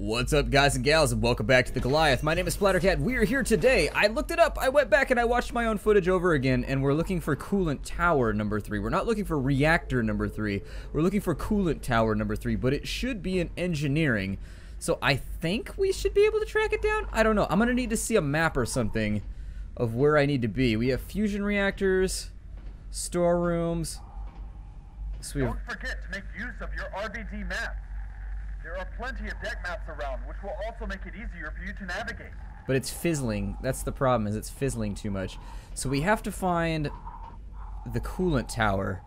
What's up, guys and gals, and welcome back to the Goliath. My name is Splattercat. We are here today. I looked it up. I went back and I watched my own footage over again, and we're looking for coolant tower number 3. We're not looking for reactor number 3. We're looking for coolant tower number 3, but it should be in engineering. So I think we should be able to track it down. I don't know. I'm going to need to see a map or something of where I need to be. We have fusion reactors, storerooms. So Don't forget to make use of your RVD map. There are plenty of deck maps around, which will also make it easier for you to navigate. But it's fizzling. That's the problem, is it's fizzling too much. So we have to find the coolant tower.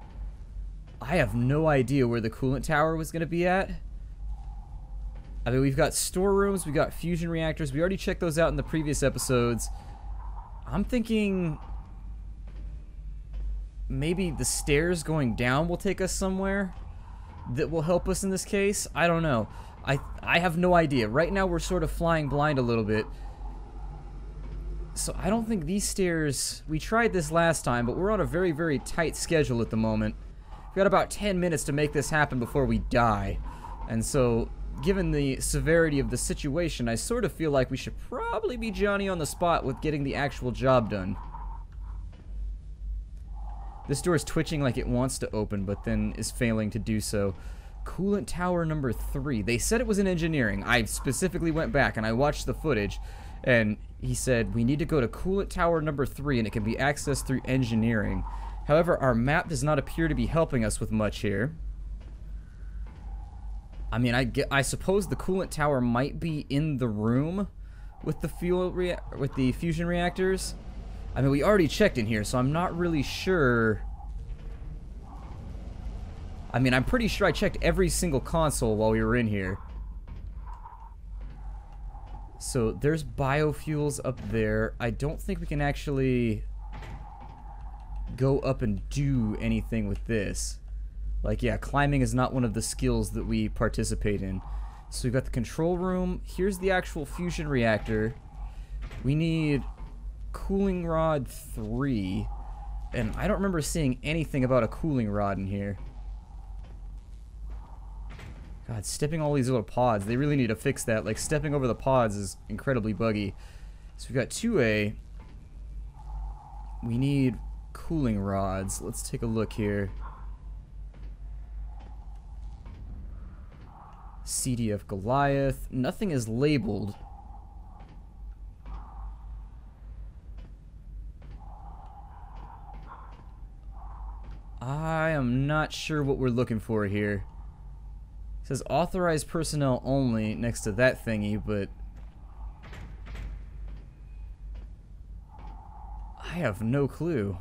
I have no idea where the coolant tower was going to be at. I mean, we've got storerooms, we've got fusion reactors. We already checked those out in the previous episodes. I'm thinking maybe the stairs going down will take us somewhere that will help us in this case. I don't know. I have no idea. Right now we're sort of flying blind a little bit. So I don't think these stairs... We tried this last time, but we're on a very, very tight schedule at the moment. We've got about 10 minutes to make this happen before we die. And so, given the severity of the situation, I sort of feel like we should probably be Johnny on the spot with getting the actual job done. This door is twitching like it wants to open, but then is failing to do so. Coolant tower number 3. They said it was in engineering. I specifically went back and I watched the footage, and he said we need to go to coolant tower number 3 and it can be accessed through engineering. However, our map does not appear to be helping us with much here. I mean, I suppose the coolant tower might be in the room with the fusion reactors. I mean, we already checked in here, so I'm not really sure. I mean, I'm pretty sure I checked every single console while we were in here. So, there's biofuels up there. I don't think we can actually go up and do anything with this. Like, yeah, climbing is not one of the skills that we participate in. So, we've got the control room. Here's the actual fusion reactor. We need cooling rod 3, and I don't remember seeing anything about a cooling rod in here. God, stepping all these little pods, they really need to fix that. Like, stepping over the pods is incredibly buggy. So we've got 2A. We need cooling rods. Let's take a look here. CDF Goliath. Nothing is labeled. I am not sure what we're looking for here. It says authorized personnel only next to that thingy, but I have no clue.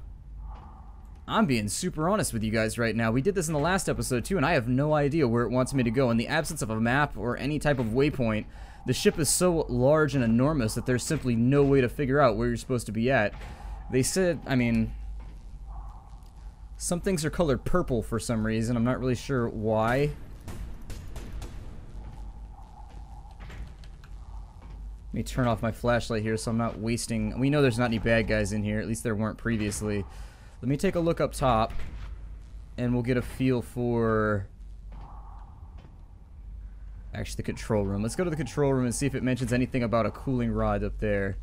I'm being super honest with you guys right now. We did this in the last episode too, and I have no idea where it wants me to go. In the absence of a map or any type of waypoint, the ship is so large and enormous that there's simply no way to figure out where you're supposed to be at. They said, I mean, some things are colored purple for some reason. I'm not really sure why. Let me turn off my flashlight here so I'm not wasting... We know there's not any bad guys in here. At least there weren't previously. Let me take a look up top, and we'll get a feel for... Actually, the control room. Let's go to the control room and see if it mentions anything about a cooling rod up there.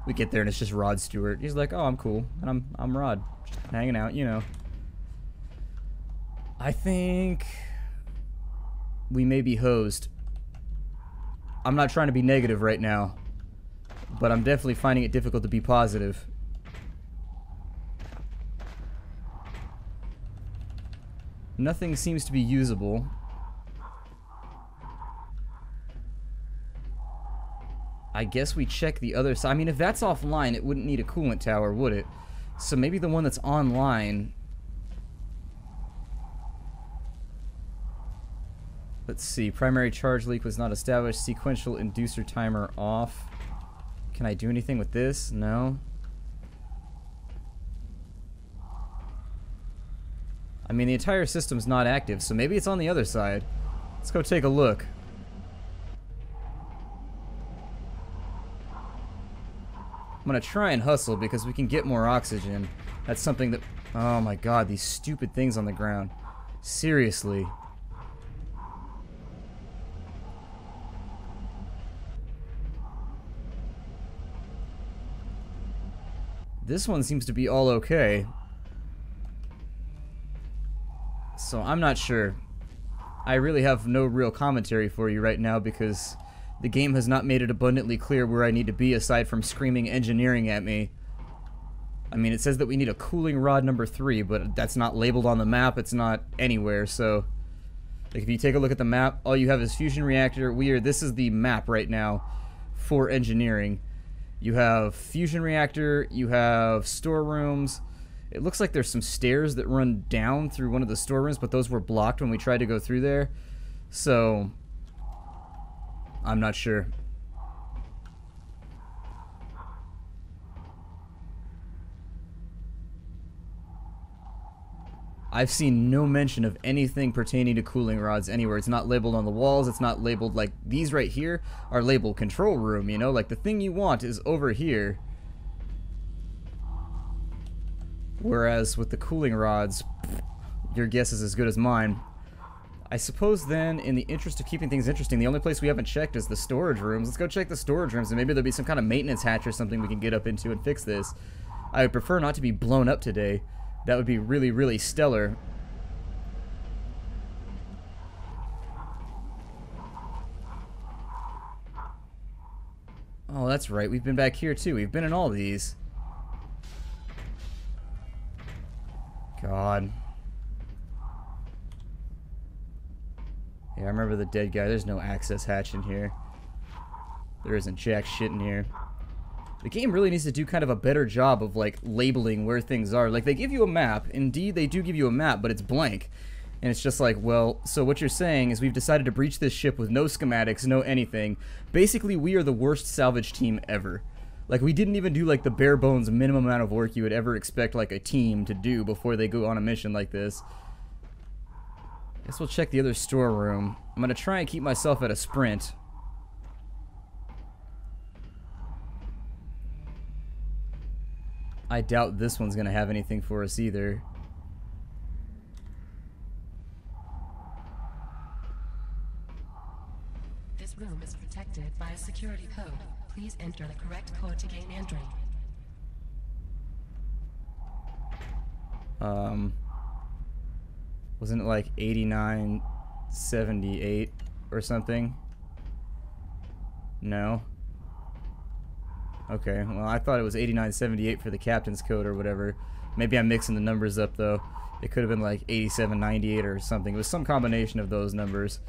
We get there and it's just Rod Stewart. He's like, oh, I'm cool. And I'm Rod. Just hanging out, you know. I think we may be hosed. I'm not trying to be negative right now, but I'm definitely finding it difficult to be positive. Nothing seems to be usable. I guess we check the other side. I mean, if that's offline, it wouldn't need a coolant tower, would it? So maybe the one that's online... Let's see. Primary charge leak was not established. Sequential inducer timer off. Can I do anything with this? No. I mean, the entire system's not active, so maybe it's on the other side. Let's go take a look. I'm gonna try and hustle because we can get more oxygen. That's something that... Oh my god, these stupid things on the ground. Seriously. This one seems to be all okay. So I'm not sure. I really have no real commentary for you right now because the game has not made it abundantly clear where I need to be aside from screaming engineering at me. I mean, it says that we need a cooling rod number 3, but that's not labeled on the map. It's not anywhere, so... Like, if you take a look at the map, all you have is fusion reactor. This is the map right now for engineering. You have fusion reactor, you have storerooms. It looks like there's some stairs that run down through one of the storerooms, but those were blocked when we tried to go through there. So, I'm not sure. I've seen no mention of anything pertaining to cooling rods anywhere. It's not labeled on the walls. It's not labeled, like, these right here are labeled control room, you know? Like, the thing you want is over here. Whereas with the cooling rods, your guess is as good as mine. I suppose then, in the interest of keeping things interesting, the only place we haven't checked is the storage rooms. Let's go check the storage rooms, and maybe there'll be some kind of maintenance hatch or something we can get up into and fix this. I would prefer not to be blown up today. That would be really, really stellar. Oh, that's right. We've been back here, too. We've been in all these. God. Yeah, I remember the dead guy. There's no access hatch in here. There isn't jack shit in here. The game really needs to do kind of a better job of, like, labeling where things are. Like, they give you a map. Indeed, they do give you a map, but it's blank. And it's just like, well, so what you're saying is we've decided to breach this ship with no schematics, no anything. Basically, we are the worst salvage team ever. Like, we didn't even do, like, the bare bones minimum amount of work you would ever expect, like, a team to do before they go on a mission like this. Guess we'll check the other storeroom. I'm gonna try and keep myself at a sprint. I doubt this one's gonna have anything for us either. This room is protected by a security code. Please enter the correct code to gain entry. Wasn't it like 8978 or something? No. Okay, well, I thought it was 8978 for the captain's code or whatever. Maybe I'm mixing the numbers up, though. It could have been like 8798 or something. It was some combination of those numbers.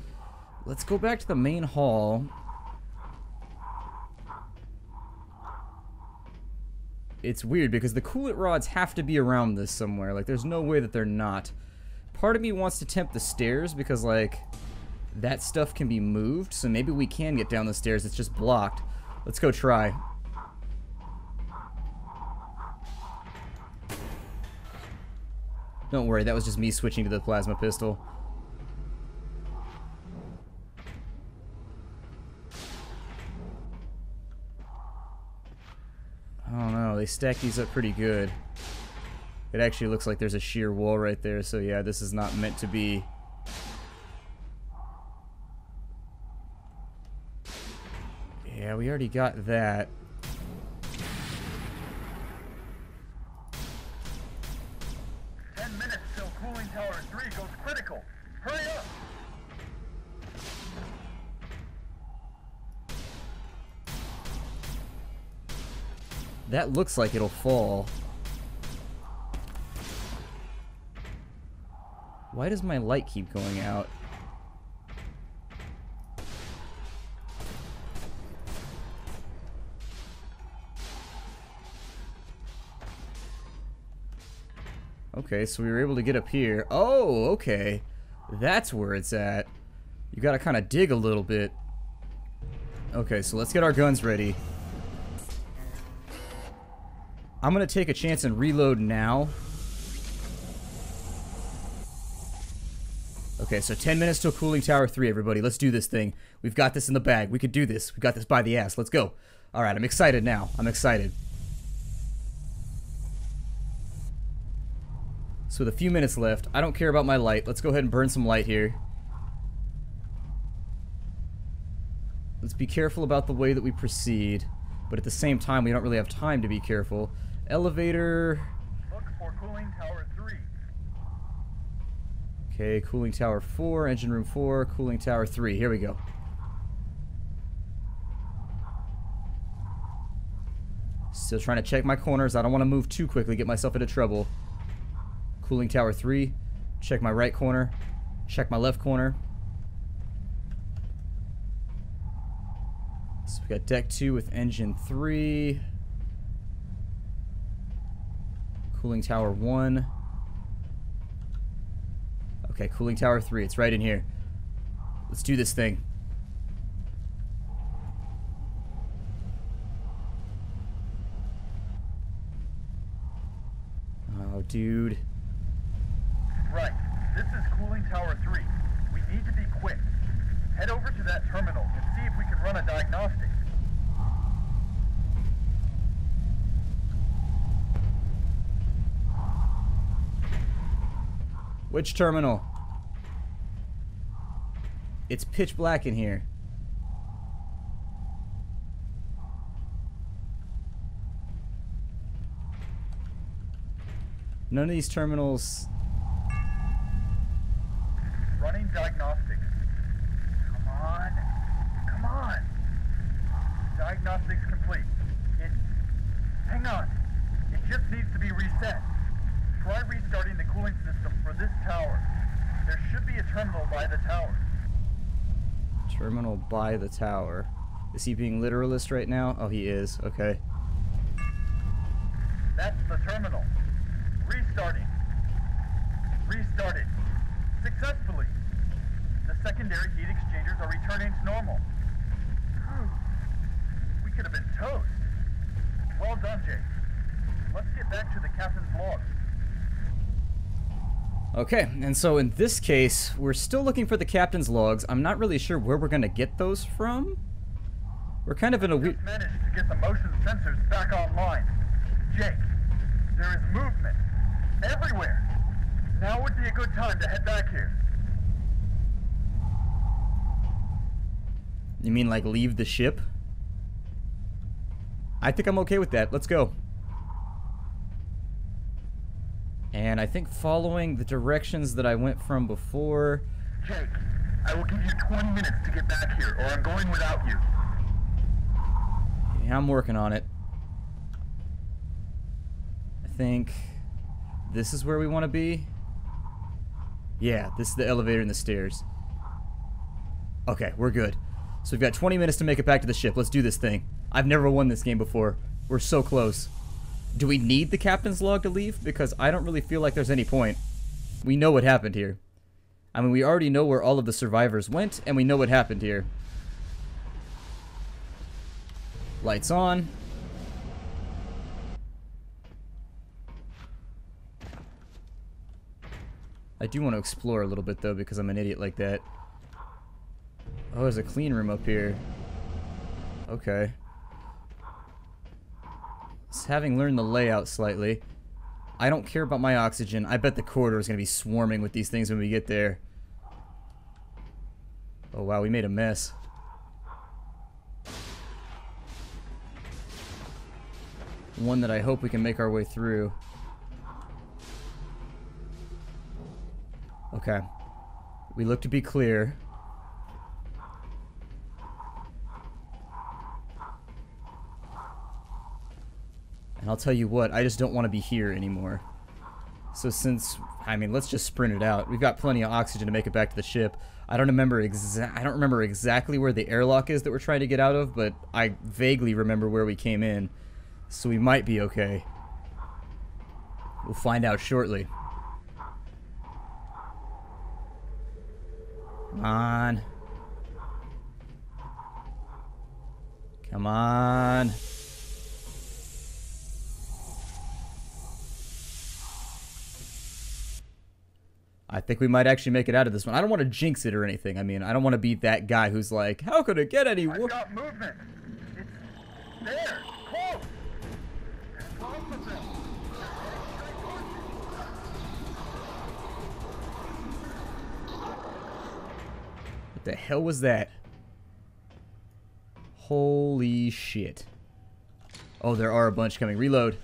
Let's go back to the main hall. It's weird because the coolant rods have to be around this somewhere. Like, there's no way that they're not. Part of me wants to tempt the stairs because, like, that stuff can be moved. So maybe we can get down the stairs. It's just blocked. Let's go try. Don't worry, that was just me switching to the plasma pistol. Oh no, they stack these up pretty good. It actually looks like there's a sheer wall right there, so yeah, this is not meant to be. Yeah, we already got that. Tower 3 goes critical. Hurry up! That looks like it'll fall. Why does my light keep going out? Okay, so we were able to get up here. Oh, okay. That's where it's at. You gotta kind of dig a little bit. Okay, so let's get our guns ready. I'm gonna take a chance and reload now. Okay, so 10 minutes till cooling tower 3, everybody. Let's do this thing. We've got this in the bag. We could do this. We got this by the ass. Let's go. Alright, I'm excited now. I'm excited. So with a few minutes left, I don't care about my light. Let's go ahead and burn some light here. Let's be careful about the way that we proceed. But at the same time, we don't really have time to be careful. Elevator. Look for cooling tower 3. Okay, cooling tower 4, engine room 4, cooling tower 3. Here we go. Still trying to check my corners. I don't want to move too quickly, get myself into trouble. Cooling tower 3. Check my right corner. Check my left corner. So we got deck 2 with engine 3. Cooling tower 1. Okay, cooling tower 3. It's right in here. Let's do this thing. Oh, dude. Right. This is cooling tower 3. We need to be quick. Head over to that terminal and see if we can run a diagnostic. Which terminal? It's pitch black in here. None of these terminals. Running diagnostics. Come on. Come on. Diagnostics complete. Hang on. It just needs to be reset. Try restarting the cooling system for this tower. There should be a terminal by the tower. Terminal by the tower. Is he being literalist right now? Oh, he is. Okay. That's the terminal. Restarting. Restarted. Successfully. The secondary heat exchangers are returning to normal. Whew. We could have been toast. Well done, Jake. Let's get back to the captain's log. Okay, and so in this case, we're still looking for the captain's logs. I'm not really sure where we're going to get those from. We're kind of in a weird... Just managed to get the motion sensors back online. Jake, there is movement everywhere. Now would be a good time to head back here. You mean like leave the ship? I think I'm okay with that. Let's go. And I think following the directions that I went from before... Jake, I will give you 20 minutes to get back here, or I'm going without you. Yeah, I'm working on it. I think this is where we want to be. Yeah, this is the elevator and the stairs. Okay, we're good. So we've got 20 minutes to make it back to the ship. Let's do this thing. I've never won this game before. We're so close. Do we need the captain's log to leave? Because I don't really feel like there's any point. We know what happened here. I mean, we already know where all of the survivors went, and we know what happened here. Lights on. I do want to explore a little bit, though, because I'm an idiot like that. Oh, there's a clean room up here. Okay. Having learned the layout slightly, I don't care about my oxygen. I bet the corridor is going to be swarming with these things when we get there. Oh wow, we made a mess. One that I hope we can make our way through. Okay. We look to be clear. And I'll tell you what, I just don't want to be here anymore. So since, I mean, let's just sprint it out. We've got plenty of oxygen to make it back to the ship. I don't remember exactly where the airlock is that we're trying to get out of, but I vaguely remember where we came in. So we might be okay. We'll find out shortly. Come on. Come on. I think we might actually make it out of this one. I don't want to jinx it or anything. I mean, I don't want to be that guy who's like, how could it get any worse? I've got movement. It's there. Close. Both of them. What the hell was that? Holy shit. Oh, there are a bunch coming. Reload.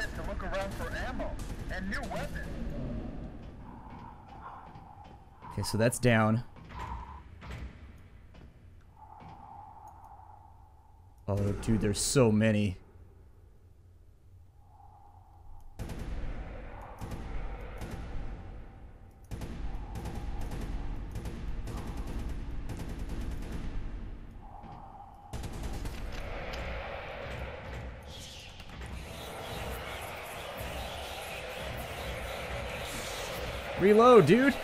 forget to look around for ammo and new weapons. Okay, so that's down. Oh, dude, there's so many. Reload, dude.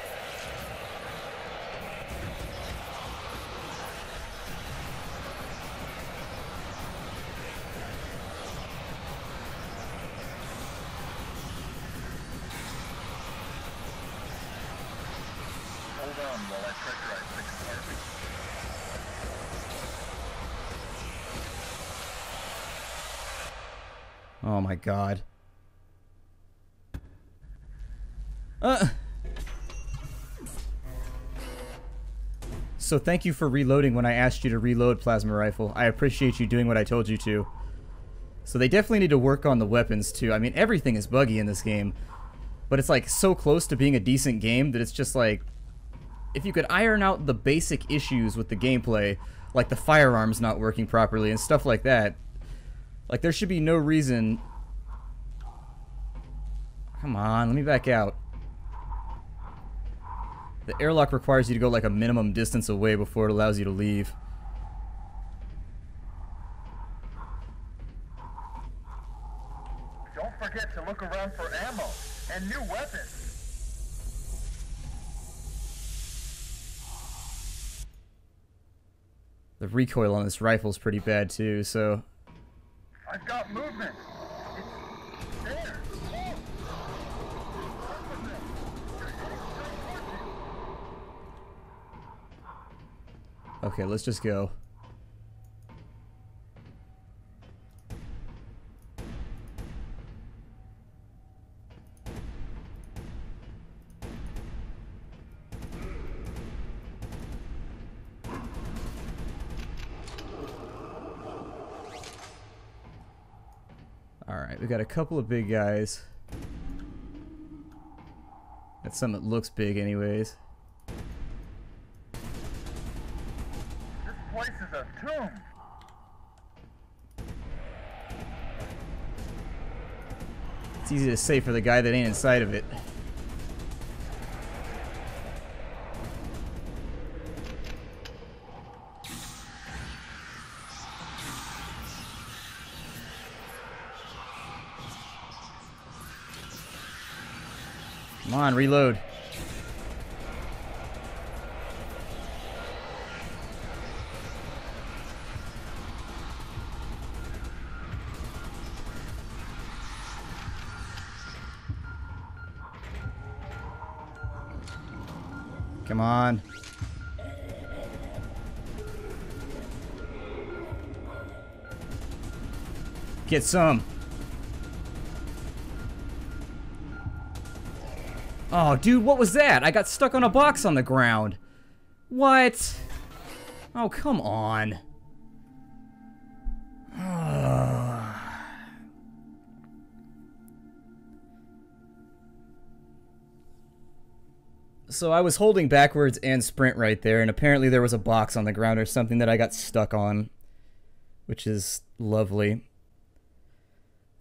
Hold on while I pressurize the compartment. Oh my god. So thank you for reloading when I asked you to reload, Plasma Rifle. I appreciate you doing what I told you to. So they definitely need to work on the weapons too. I mean, everything is buggy in this game. But it's like so close to being a decent game that it's just like, if you could iron out the basic issues with the gameplay, like the firearms not working properly and stuff like that, like there should be no reason. Come on, let me back out. The airlock requires you to go like a minimum distance away before it allows you to leave. Don't forget to look around for ammo and new weapons. The recoil on this rifle is pretty bad too, so... I've got movement. It's there. Okay, let's just go. Alright, we got a couple of big guys. That's something that looks big anyways. This place is a tomb. It's easy to say for the guy that ain't inside of it. Come on, reload. Come on. Get some. Oh, dude, what was that? I got stuck on a box on the ground. What? Oh, come on. So I was holding backwards and sprint right there, and apparently there was a box on the ground or something that I got stuck on, which is lovely.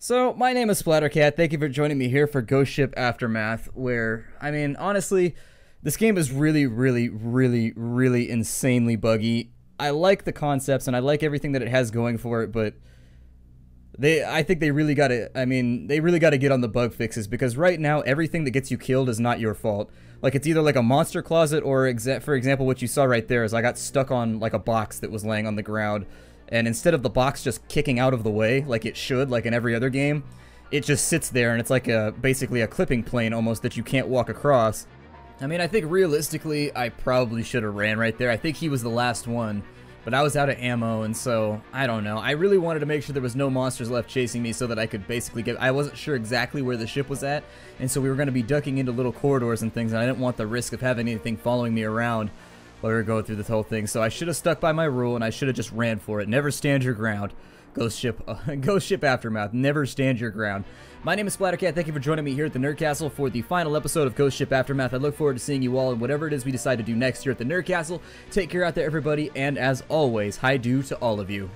So, my name is Splattercat. Thank you for joining me here for Ghostship Aftermath, where, I mean, honestly, this game is really, really, really, really insanely buggy. I like the concepts, and I like everything that it has going for it, but I think they really gotta, they really gotta get on the bug fixes, because right now, everything that gets you killed is not your fault. Like, it's either like a monster closet, or, for example, what you saw right there is I got stuck on, like, a box that was laying on the ground. And instead of the box just kicking out of the way, like it should, like in every other game, it just sits there and it's like basically a clipping plane almost that you can't walk across. I mean, I think realistically, I probably should have ran right there. I think he was the last one, but I was out of ammo, and so, I don't know. I really wanted to make sure there was no monsters left chasing me so that I could basically I wasn't sure exactly where the ship was at, and so we were going to be ducking into little corridors and things, and I didn't want the risk of having anything following me around while we were going through this whole thing. So I should have stuck by my rule, and I should have just ran for it. Never stand your ground. Ghostship Aftermath. Never stand your ground. My name is Splattercat. Thank you for joining me here at the Nerd Castle for the final episode of Ghostship Aftermath. I look forward to seeing you all in whatever it is we decide to do next here at the Nerd Castle. Take care out there, everybody, and as always, hi-do to all of you.